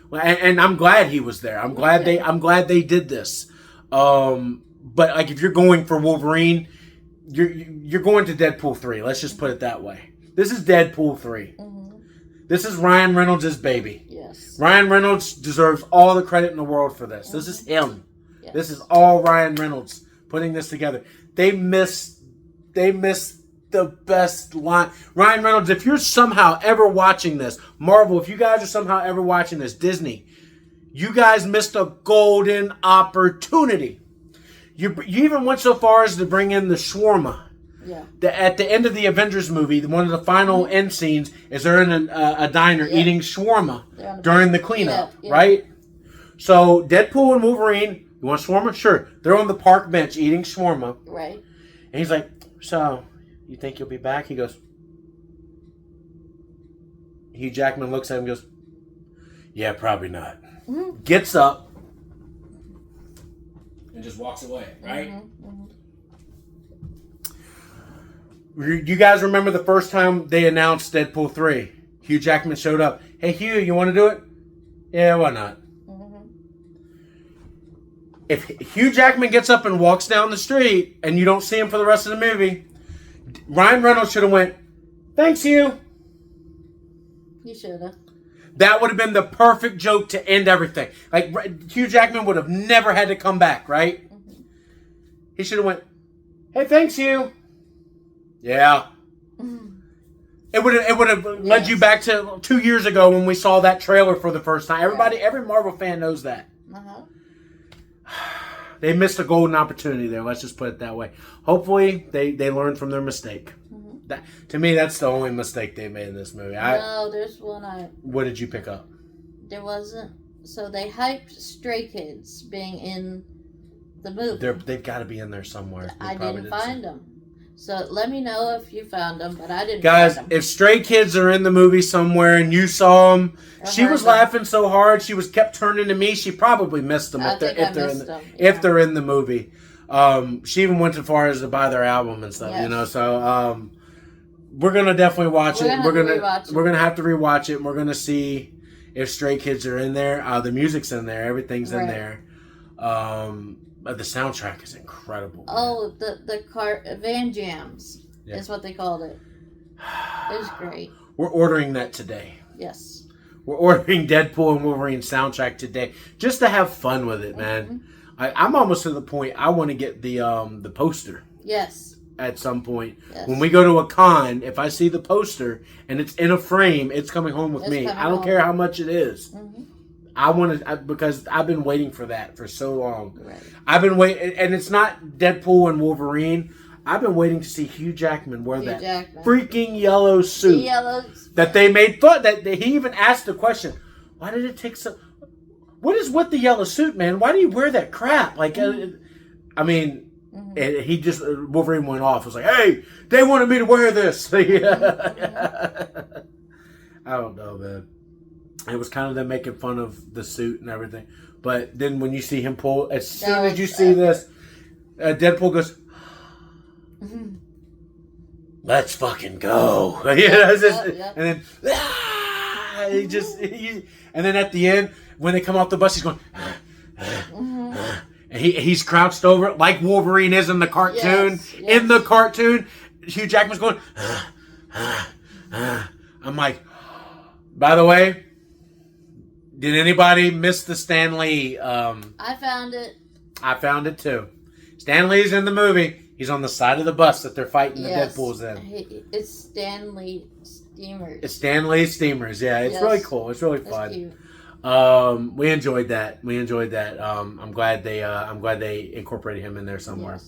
[SPEAKER 1] Well, and I'm glad he was there. I'm glad they did this. But like, if you're going for Wolverine, you're going to Deadpool 3. Let's just put it that way. This is Deadpool 3. This is Ryan Reynolds' baby.
[SPEAKER 2] Yes.
[SPEAKER 1] Ryan Reynolds deserves all the credit in the world for this. This is him.
[SPEAKER 2] Yes.
[SPEAKER 1] This is all Ryan Reynolds putting this together. They missed the best line. Ryan Reynolds, if you're somehow ever watching this, Marvel, if you guys are somehow ever watching this, Disney, you guys missed a golden opportunity. You even went so far as to bring in the shawarma.
[SPEAKER 2] Yeah.
[SPEAKER 1] At the end of the Avengers movie, one of the final end scenes is they're in a diner eating shawarma during the cleanup, right? So Deadpool and Wolverine, you want shawarma? Sure. They're on the park bench eating shawarma.
[SPEAKER 2] Right.
[SPEAKER 1] And he's like, so, you think you'll be back? He goes, Hugh Jackman looks at him and goes, yeah, probably not. Gets up and just walks away, right? You guys remember the first time they announced Deadpool 3? Hugh Jackman showed up. Hey, Hugh, you want to do it? Yeah, why not? If Hugh Jackman gets up and walks down the street and you don't see him for the rest of the movie, Ryan Reynolds should have went, thanks, Hugh.
[SPEAKER 2] You should have.
[SPEAKER 1] That would have been the perfect joke to end everything. Like, Hugh Jackman would have never had to come back, right? He should have went, hey, thanks, Hugh. Yeah. It would have led you back to 2 years ago when we saw that trailer for the first time. Every Marvel fan knows that. They missed a golden opportunity there. Let's just put it that way. Hopefully, they learned from their mistake. To me, that's the only mistake they made in this movie.
[SPEAKER 2] No, there's one
[SPEAKER 1] What did you pick up?
[SPEAKER 2] There wasn't. So they hyped Stray Kids being in the movie.
[SPEAKER 1] They've got to be in there somewhere.
[SPEAKER 2] I didn't find them. So let me know if you found them, but I didn't
[SPEAKER 1] Guys,
[SPEAKER 2] find them.
[SPEAKER 1] if Stray Kids are in the movie somewhere and you saw them, she was laughing so hard, she kept turning to me. She probably missed them if they're in the movie. She even went as far as to buy their album and stuff, you know. So we're gonna definitely watch it. We're gonna have to rewatch it. And we're gonna see if Stray Kids are in there. The music's in there. Everything's in there. The soundtrack is incredible.
[SPEAKER 2] Oh, the Van Jams is what they called it. It was great.
[SPEAKER 1] We're ordering that today.
[SPEAKER 2] Yes.
[SPEAKER 1] We're ordering Deadpool and Wolverine soundtrack today just to have fun with it, man. I'm almost to the point I want to get the poster.
[SPEAKER 2] Yes.
[SPEAKER 1] At some point. Yes. When we go to a con, if I see the poster and it's in a frame, it's coming home with me. I don't care how much it is. I want to, because I've been waiting for that for so long. Right. I've been waiting, and it's not Deadpool and Wolverine. I've been waiting to see Hugh Jackman wear freaking yellow suit that they made fun. That he even asked the question, "Why did it take so? What is with the yellow suit, man? Why do you wear that crap?" Like, I mean, he just Wolverine went off. It was like, "Hey, they wanted me to wear this." I don't know, man. It was kind of them making fun of the suit and everything. But then when you see him pull, as soon as you see this, Deadpool goes, let's fucking go. And then, and then at the end, when they come off the bus, he's going, and he's crouched over like Wolverine is in the cartoon. Yes. In the cartoon, Hugh Jackman's going, I'm like, by the way, did anybody miss the Stan Lee?
[SPEAKER 2] I found it.
[SPEAKER 1] I found it too. Stan Lee's in the movie. He's on the side of the bus that they're fighting the Deadpools in.
[SPEAKER 2] It's Stan Lee Steamers.
[SPEAKER 1] It's Stan Lee Steamers. Yeah, it's really cool. It's really fun.
[SPEAKER 2] Cute.
[SPEAKER 1] We enjoyed that. I'm glad they incorporated him in there somewhere.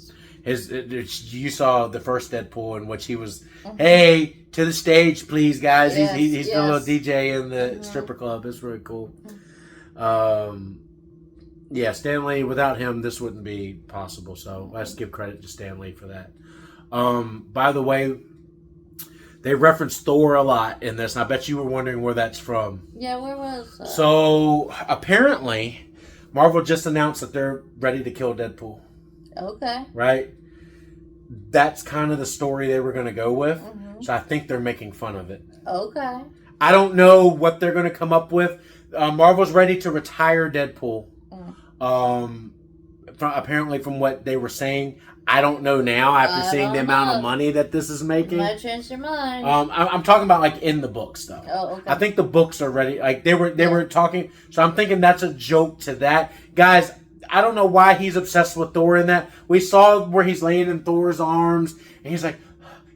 [SPEAKER 1] Yes. You saw the first Deadpool in which he was, hey, to the stage, please, guys. Yes, he's the little DJ in the stripper club. It's really cool. Yeah, Stan Lee, without him, this wouldn't be possible. So let's give credit to Stan Lee for that. By the way, they referenced Thor a lot in this, and I bet you were wondering where that's from.
[SPEAKER 2] Yeah, where was that?
[SPEAKER 1] So, apparently, Marvel just announced that they're ready to kill Deadpool.
[SPEAKER 2] Okay.
[SPEAKER 1] Right? That's kind of the story they were going to go with. So I think they're making fun of it.
[SPEAKER 2] Okay.
[SPEAKER 1] I don't know what they're going to come up with. Marvel's ready to retire Deadpool. Apparently, from what they were saying, I don't know now after seeing the amount of money that this is making.
[SPEAKER 2] Might change your mind.
[SPEAKER 1] I'm talking about like in the books though.
[SPEAKER 2] Oh, okay.
[SPEAKER 1] I think the books are ready. Like they were talking. So I'm thinking that's a joke to that, guys. I don't know why he's obsessed with Thor in that. We saw where he's laying in Thor's arms and he's like,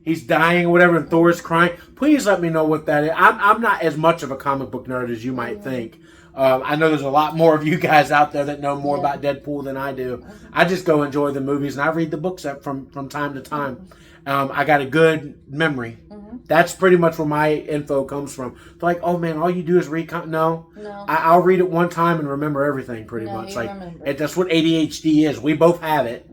[SPEAKER 1] he's dying or whatever, and Thor's crying. Please let me know what that is. I'm not as much of a comic book nerd as you might think. I know there's a lot more of you guys out there that know more about Deadpool than I do. I just go enjoy the movies and I read the books from time to time. I got a good memory. That's pretty much where my info comes from. It's like, oh man, all you do is read. No. I'll read it one time and remember everything pretty much. Like that's what ADHD is. We both have it,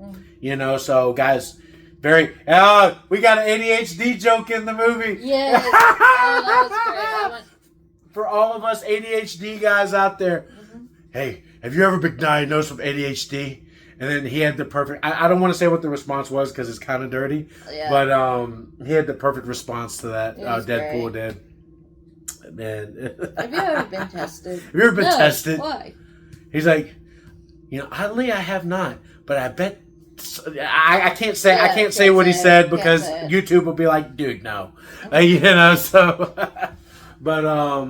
[SPEAKER 1] So guys, we got an ADHD joke in the movie.
[SPEAKER 2] Yes, that was great.
[SPEAKER 1] For all of us ADHD guys out there, hey, have you ever been diagnosed with ADHD? And then he had the perfect. I don't want to say what the response was because it's kind of dirty. Yeah. But he had the perfect response to that. Deadpool did. Man.
[SPEAKER 2] Have you ever been tested?
[SPEAKER 1] Have you ever been tested?
[SPEAKER 2] Why?
[SPEAKER 1] He's like, oddly I have not, but I bet. I can't say. I can't say what he said because YouTube will be like, dude, no. So. But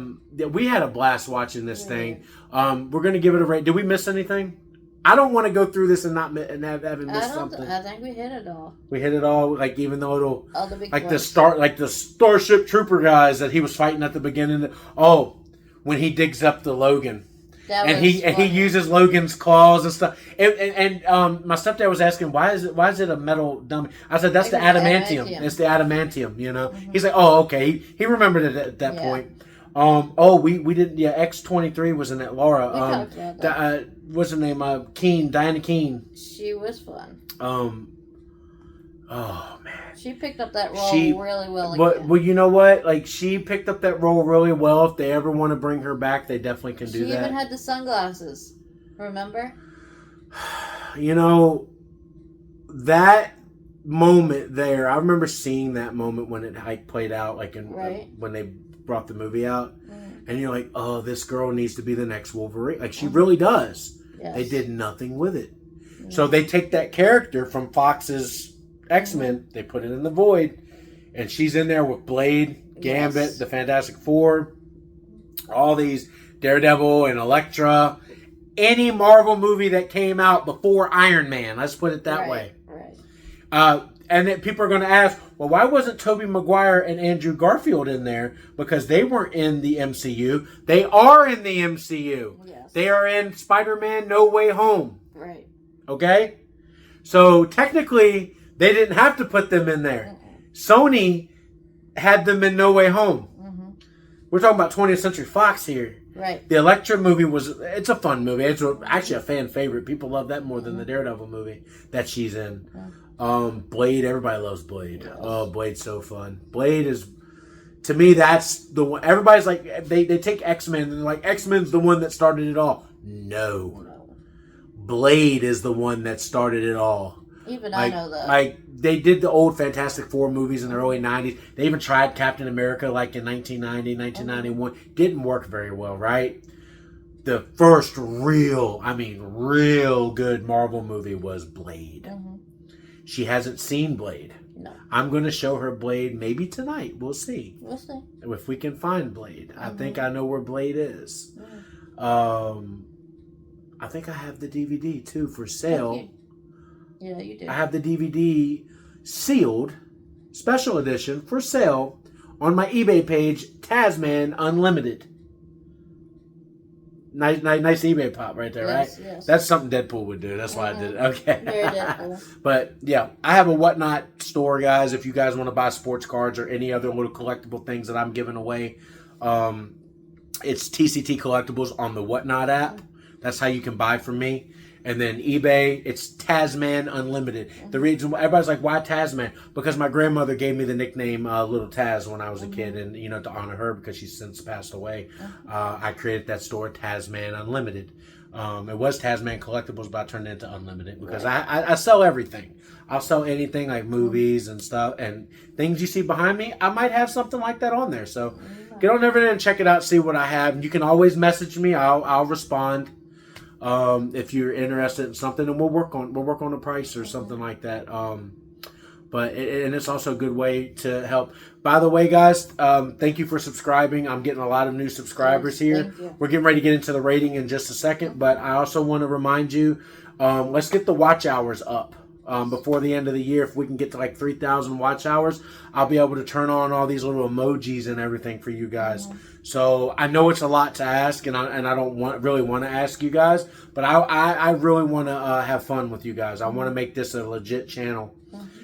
[SPEAKER 1] we had a blast watching this thing. We're gonna give it a rate. Did we miss anything? I don't want to go through this and having missed something.
[SPEAKER 2] I think we hit it all.
[SPEAKER 1] We hit it all. Like even though it'll
[SPEAKER 2] like
[SPEAKER 1] the Starship Trooper guys that he was fighting at the beginning. When he digs up the Logan. And he uses Logan's claws and stuff. And my stepdad was asking, why is it a metal dummy? I said that's the adamantium. It's the adamantium. He's like, oh, okay. He remembered it at that point. We didn't. Yeah, X-23 was in that. Laura. What's her name? Diana Keene.
[SPEAKER 2] She was fun.
[SPEAKER 1] Oh man.
[SPEAKER 2] She picked up that role really well.
[SPEAKER 1] Well, you know what? Like she picked up that role really well. If they ever want to bring her back, they definitely can do that.
[SPEAKER 2] She even had the sunglasses. Remember?
[SPEAKER 1] That moment there. I remember seeing that moment when it played out, when they brought the movie out, and you're like, oh, this girl needs to be the next Wolverine. Like she really does. Yes. They did nothing with it. Yeah. So they take that character from Fox's X-Men, they put it in the Void, and she's in there with Blade, Gambit, the Fantastic Four, all these, Daredevil and Elektra, any Marvel movie that came out before Iron Man, let's put it that way. Right. And then people are going to ask, well, why wasn't Tobey Maguire and Andrew Garfield in there? Because they weren't in the MCU. They are in the MCU. Yes. They are in Spider-Man No Way Home. Right. Okay? So technically, they didn't have to put them in there. Sony had them in No Way Home. We're talking about 20th Century Fox here. Right. The Elektra movie it's a fun movie. It's actually a fan favorite. People love that more than the Daredevil movie that she's in. Blade, everybody loves Blade. Yes. Oh, Blade's so fun. Blade is, to me, that's the one. Everybody's like, they take X-Men and they're like, X-Men's the one that started it all. No. Blade is the one that started it all.
[SPEAKER 2] Even I know that.
[SPEAKER 1] Like, they did the old Fantastic Four movies in the early 90s. They even tried Captain America like in 1990, 1991. Didn't work very well, right? The first real good Marvel movie was Blade. She hasn't seen Blade. No. I'm going to show her Blade maybe tonight. We'll see. If we can find Blade. I think I know where Blade is. I think I have the DVD too for sale.
[SPEAKER 2] Okay. Yeah, you do.
[SPEAKER 1] I have the DVD sealed, special edition, for sale on my eBay page, Tazman Unlimited. Nice eBay pop right there,
[SPEAKER 2] Yes,
[SPEAKER 1] right?
[SPEAKER 2] yes.
[SPEAKER 1] That's something Deadpool would do. That's why I did it. Okay.
[SPEAKER 2] Very Deadpool.
[SPEAKER 1] But yeah, I have a Whatnot store, guys. If you guys want to buy sports cards or any other little collectible things that I'm giving away, it's TCT Collectibles on the Whatnot app. That's how you can buy from me. And then eBay, it's Tazman Unlimited. The reason everybody's like, why Tazman? Because my grandmother gave me the nickname Little Taz when I was a kid, and to honor her because she's since passed away, I created that store, Tazman Unlimited. It was Tazman Collectibles, but I turned it into Unlimited because I sell everything. I'll sell anything like movies and stuff and things you see behind me. I might have something like that on there. So get on over there and check it out, see what I have. You can always message me. I'll respond. If you're interested in something, and we'll work on a price or something like that. But it's also a good way to help. By the way, guys, thank you for subscribing. I'm getting a lot of new subscribers here. We're getting ready to get into the rating in just a second, but I also want to remind you, let's get the watch hours up. Before the end of the year, if we can get to like 3,000 watch hours, I'll be able to turn on all these little emojis and everything for you guys. So I know it's a lot to ask, and I don't really want to ask you guys, but I really want to have fun with you guys. I want to make this a legit channel.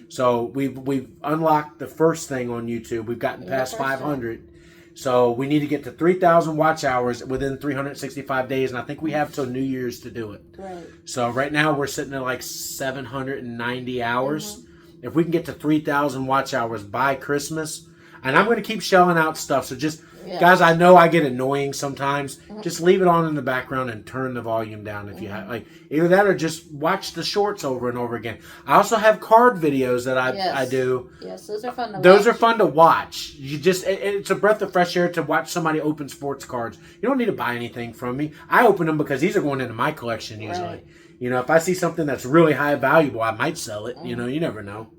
[SPEAKER 1] So we've unlocked the first thing on YouTube. We've gotten past 500. So we need to get to 3,000 watch hours within 365 days, and I think we have till New Year's to do it.
[SPEAKER 2] Right.
[SPEAKER 1] So right now we're sitting at like 790 hours. If we can get to 3,000 watch hours by Christmas, and I'm going to keep shelling out stuff. So just, guys, I know I get annoying sometimes. Just leave it on in the background and turn the volume down if you have, like, either that or just watch the shorts over and over again. I also have card videos that I do.
[SPEAKER 2] Yes, those are fun to watch.
[SPEAKER 1] Those are fun to watch. You just, it's a breath of fresh air to watch somebody open sports cards. You don't need to buy anything from me. I open them because these are going into my collection usually.
[SPEAKER 2] Right.
[SPEAKER 1] If I see something that's really high valuable, I might sell it. You never know.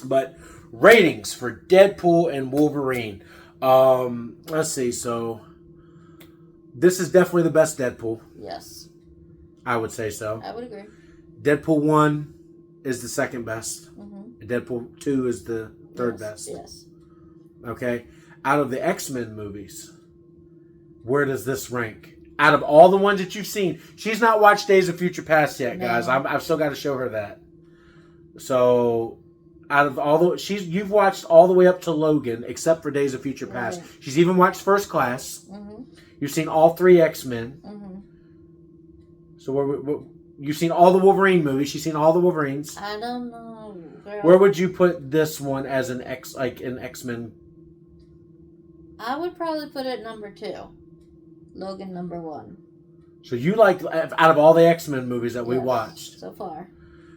[SPEAKER 1] But ratings for Deadpool and Wolverine. Let's see. So this is definitely the best Deadpool.
[SPEAKER 2] Yes.
[SPEAKER 1] I would say so.
[SPEAKER 2] I would agree.
[SPEAKER 1] Deadpool 1 is the second best. And Deadpool 2 is the third best.
[SPEAKER 2] Yes.
[SPEAKER 1] Okay. Out of the X-Men movies, where does this rank? Out of all the ones that you've seen, she's not watched Days of Future Past yet, guys. I've still got to show her that. So, out of all you've watched all the way up to Logan, except for Days of Future Past. Right. She's even watched First Class. You've seen all 3 X-Men. So you've seen all the Wolverine movies. She's seen all the Wolverines.
[SPEAKER 2] I don't know.
[SPEAKER 1] Where would you put this one as an X-Men?
[SPEAKER 2] I would probably put it number 2. Logan number 1.
[SPEAKER 1] So you like, out of all the X-Men movies that we watched
[SPEAKER 2] so far.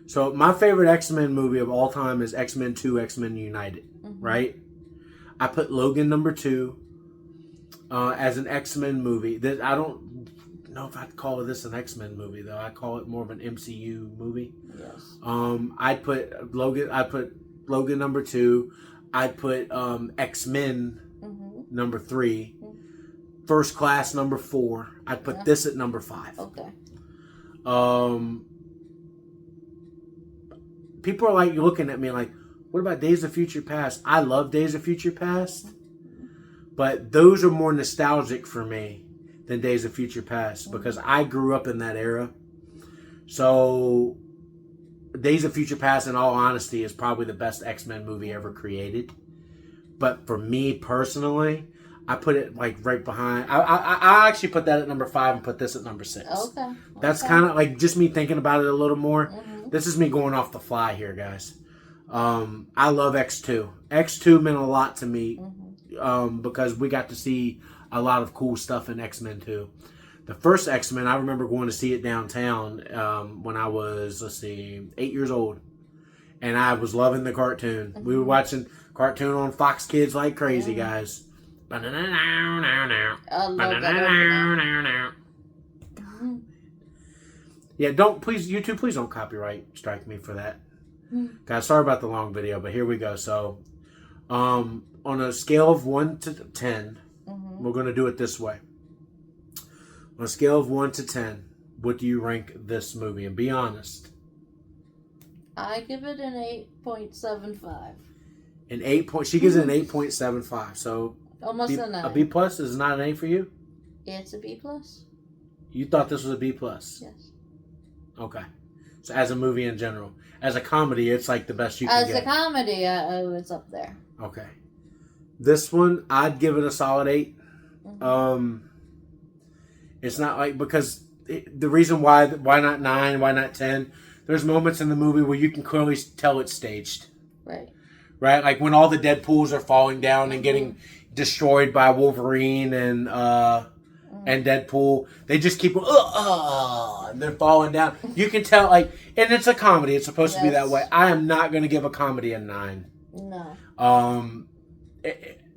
[SPEAKER 1] So my favorite X-Men movie of all time is X-Men 2, X-Men United, right? I put Logan number 2 as an X-Men movie. That I don't know if I'd call this an X-Men movie though. I call it more of an MCU movie.
[SPEAKER 2] Yes.
[SPEAKER 1] I'd put Logan number 2. I'd put X-Men number 3. First Class number 4. I'd put this at number 5.
[SPEAKER 2] Okay.
[SPEAKER 1] People are like looking at me like, what about Days of Future Past? I love Days of Future Past, but those are more nostalgic for me than Days of Future Past because I grew up in that era. So Days of Future Past, in all honesty, is probably the best X-Men movie ever created. But for me personally, I put it like right behind. I actually put that at number 5 and put this at number 6.
[SPEAKER 2] Okay.
[SPEAKER 1] That's kind of like just me thinking about it a little more. This is me going off the fly here, guys. I love X2. X2 meant a lot to me because we got to see a lot of cool stuff in X-Men 2. The first X-Men, I remember going to see it downtown when I was, 8 years old. And I was loving the cartoon. We were watching cartoon on Fox Kids like crazy, guys.
[SPEAKER 2] I love that.
[SPEAKER 1] Yeah, please don't copyright strike me for that. Guys, sorry about the long video, but here we go. So, on a scale of 1 to 10, we're going to do it this way. On a scale of 1 to 10, what do you rank this movie? And be honest.
[SPEAKER 2] I give it an 8.75.
[SPEAKER 1] She gives it an 8.75. So
[SPEAKER 2] almost a 9.
[SPEAKER 1] A B plus is not an A for you?
[SPEAKER 2] It's a B plus.
[SPEAKER 1] You thought this was a B plus?
[SPEAKER 2] Yes.
[SPEAKER 1] Okay. So as a movie in general, as a comedy, it's like the best you can get.
[SPEAKER 2] As a comedy, it's up there.
[SPEAKER 1] Okay. This one, I'd give it a solid 8.
[SPEAKER 2] Mm-hmm.
[SPEAKER 1] It's not like, because the reason why not 9, why not 10? There's moments in the movie where you can clearly tell it's staged.
[SPEAKER 2] Right.
[SPEAKER 1] Right? Like when all the Deadpools are falling down and getting destroyed by Wolverine and Deadpool, they just keep and they're falling down. You can tell, like, and it's a comedy. It's supposed to be that way. I am not going to give a comedy a 9.
[SPEAKER 2] No.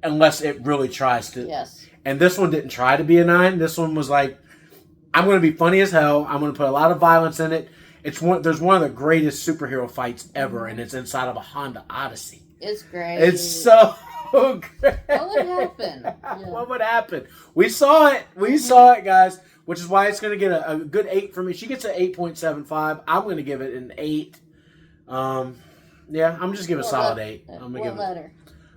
[SPEAKER 1] Unless it really tries to.
[SPEAKER 2] Yes.
[SPEAKER 1] And this one didn't try to be a 9. This one was like, I'm going to be funny as hell. I'm going to put a lot of violence in it. There's one of the greatest superhero fights ever, and it's inside of a Honda Odyssey.
[SPEAKER 2] It's great.
[SPEAKER 1] It's so great.
[SPEAKER 2] What would happen? Yeah.
[SPEAKER 1] What would happen? We saw it. We saw it, guys. Which is why it's going to get a good 8 for me. She gets an 8.75. I'm going to give it an 8. Yeah, I'm just giving a solid 8. I'm going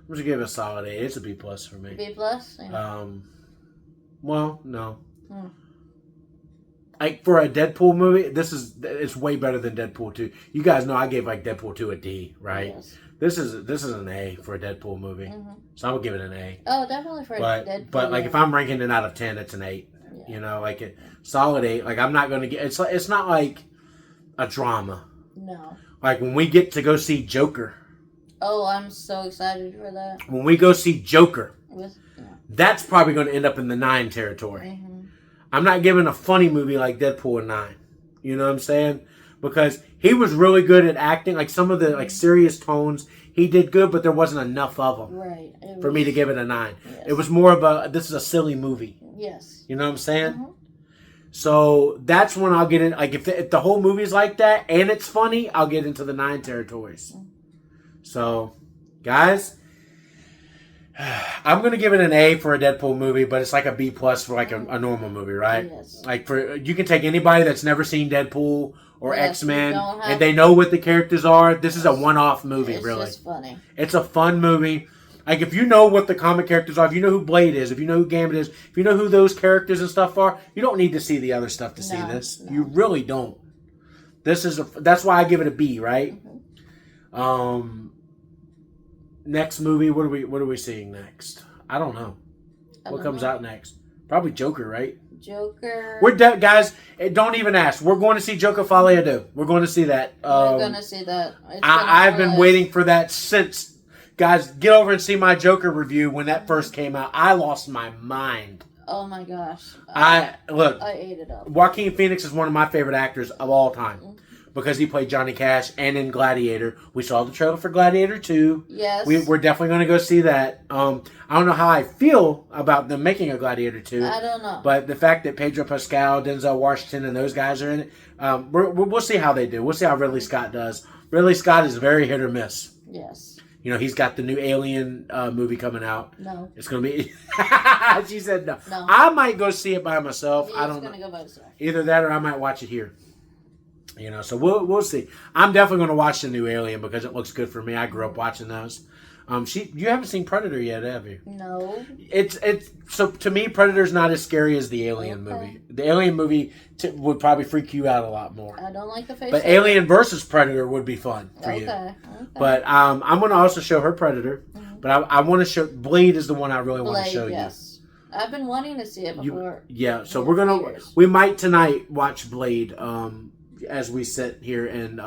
[SPEAKER 1] to give it a solid 8. It's a B plus for me.
[SPEAKER 2] B plus?
[SPEAKER 1] Yeah. Well, no. Like for a Deadpool movie, it's way better than Deadpool 2. You guys know I gave like Deadpool 2 a D, right? Yes. This is an A for a Deadpool movie. Mm-hmm. So I would give it an A.
[SPEAKER 2] Oh, definitely for a Deadpool.
[SPEAKER 1] But like if I'm ranking it out of 10, it's an 8. Yeah. You know, like a solid 8. Like I'm not going to get it's not like a drama.
[SPEAKER 2] No.
[SPEAKER 1] Like when we get to go see Joker.
[SPEAKER 2] Oh, I'm so excited for that.
[SPEAKER 1] When we go see Joker, that's probably going to end up in the 9 territory. Mm-hmm. I'm not giving a funny movie like Deadpool a 9. You know what I'm saying? Because he was really good at acting. Like some of the like serious tones, he did good, but there wasn't enough of them for me to give it a 9. Yes. It was more of this is a silly movie.
[SPEAKER 2] Yes.
[SPEAKER 1] You know what I'm saying? Mm-hmm. So that's when I'll get in. Like if the whole movie's like that and it's funny, I'll get into the 9 territories. Mm-hmm. So, guys, I'm going to give it an A for a Deadpool movie, but it's like a B plus for like a normal movie, right? Yes. Like you can take anybody that's never seen Deadpool or X-Men and they know what the characters are. This is a one-off movie, really. It's just funny. It's a fun movie. Like if you know what the comic characters are, if you know who Blade is, if you know who Gambit is, if you know who those characters and stuff are, you don't need to see the other stuff to see this. No. You really don't. That's why I give it a B, right? Mm-hmm. Next movie, what are we seeing next? I don't know. What comes out next? Probably Joker, right? Joker. Guys, don't even ask. We're going to see Joker Folie à Deux. We're going to see that.
[SPEAKER 2] We're going to see that.
[SPEAKER 1] I've been waiting for that since. Guys, get over and see my Joker review when that first came out. I lost my mind.
[SPEAKER 2] Oh my gosh.
[SPEAKER 1] I
[SPEAKER 2] ate it up.
[SPEAKER 1] Joaquin Phoenix is one of my favorite actors of all time. Mm-hmm. Because he played Johnny Cash and in Gladiator. We saw the trailer for Gladiator 2. Yes. We're definitely going to go see that. I don't know how I feel about them making a Gladiator 2.
[SPEAKER 2] I don't know.
[SPEAKER 1] But the fact that Pedro Pascal, Denzel Washington, and those guys are in it, we'll see how they do. We'll see how Ridley Scott does. Ridley Scott is very hit or miss.
[SPEAKER 2] Yes.
[SPEAKER 1] You know, he's got the new Alien movie coming out.
[SPEAKER 2] No.
[SPEAKER 1] It's going to be... She said no. No. I might go see it by myself. I don't know. Go by himself. Either that or I might watch it here. You know, so we'll see. I'm definitely going to watch the new Alien because it looks good for me. I grew up watching those. You haven't seen Predator yet, have you?
[SPEAKER 2] No.
[SPEAKER 1] So to me, Predator's not as scary as the Alien movie. The Alien movie would probably freak you out a lot more.
[SPEAKER 2] I don't like the face.
[SPEAKER 1] But Alien versus Predator would be fun for you. Okay. But I'm going to also show her Predator. Mm-hmm. But I want to show Blade is the one I really want to show you.
[SPEAKER 2] I've been wanting to see it before.
[SPEAKER 1] So we might tonight watch Blade. As we sit here and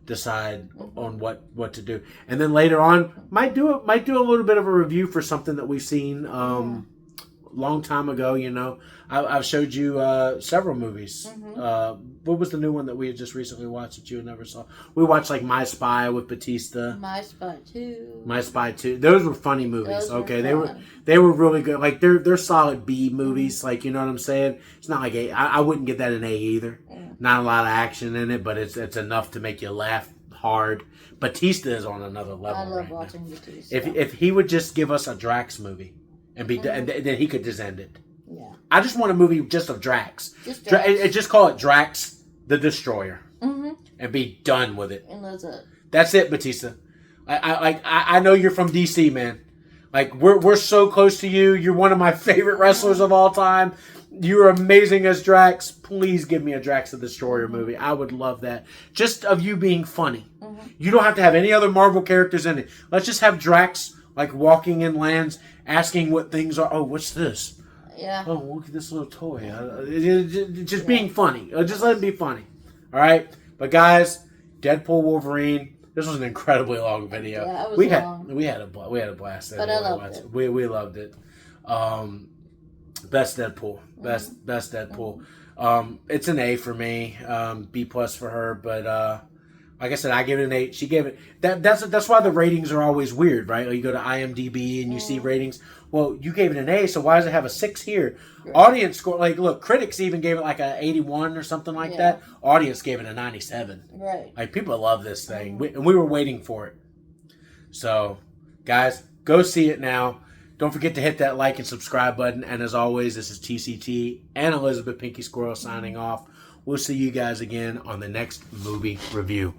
[SPEAKER 1] decide on what to do, and then later on might do a little bit of a review for something that we've seen long time ago. You know, I've showed you several movies. Mm-hmm. What was the new one that we had just recently watched that you never saw? We watched like My Spy with Batista.
[SPEAKER 2] My Spy 2.
[SPEAKER 1] My Spy 2. Those were funny movies. They were really good. Like they're solid B movies. Mm-hmm. Like, you know what I'm saying? It's not like I wouldn't get that an A either. Mm. Not a lot of action in it, but it's enough to make you laugh hard. Batista is on another level. I love watching Batista. If he would just give us a Drax movie and be and then he could just end it. Yeah. I just want a movie just of Drax. Just call it Drax the Destroyer. Mm-hmm. And be done with it.
[SPEAKER 2] And that's it.
[SPEAKER 1] That's it, Batista. I know you're from DC, man. Like we're so close to you. You're one of my favorite wrestlers of all time. You're amazing as Drax. Please give me a Drax the Destroyer movie. I would love that. Just of you being funny. Mm-hmm. You don't have to have any other Marvel characters in it. Let's just have Drax like walking in lands, asking what things are. Oh, what's this?
[SPEAKER 2] Yeah.
[SPEAKER 1] Oh, look at this little toy. Just being funny. Just let it be funny. All right? But guys, Deadpool Wolverine. This was an incredibly long video.
[SPEAKER 2] Yeah, it was long.
[SPEAKER 1] We had a blast.
[SPEAKER 2] But I loved it.
[SPEAKER 1] We loved it. Best Deadpool. Best Deadpool. It's an A for me. B plus for her. But like I said, I give it an 8. She gave it. That's why the ratings are always weird, right? Like you go to IMDb and you see ratings. Well, you gave it an A, so why does it have a 6 here? Right. Audience score, like look, critics even gave it like a 81 or something like that. Audience gave it a 97.
[SPEAKER 2] Right.
[SPEAKER 1] Like people love this thing, and we were waiting for it. So, guys, go see it now. Don't forget to hit that like and subscribe button. And as always, this is TCT and Elizabeth Pinky Squirrel signing off. We'll see you guys again on the next movie review.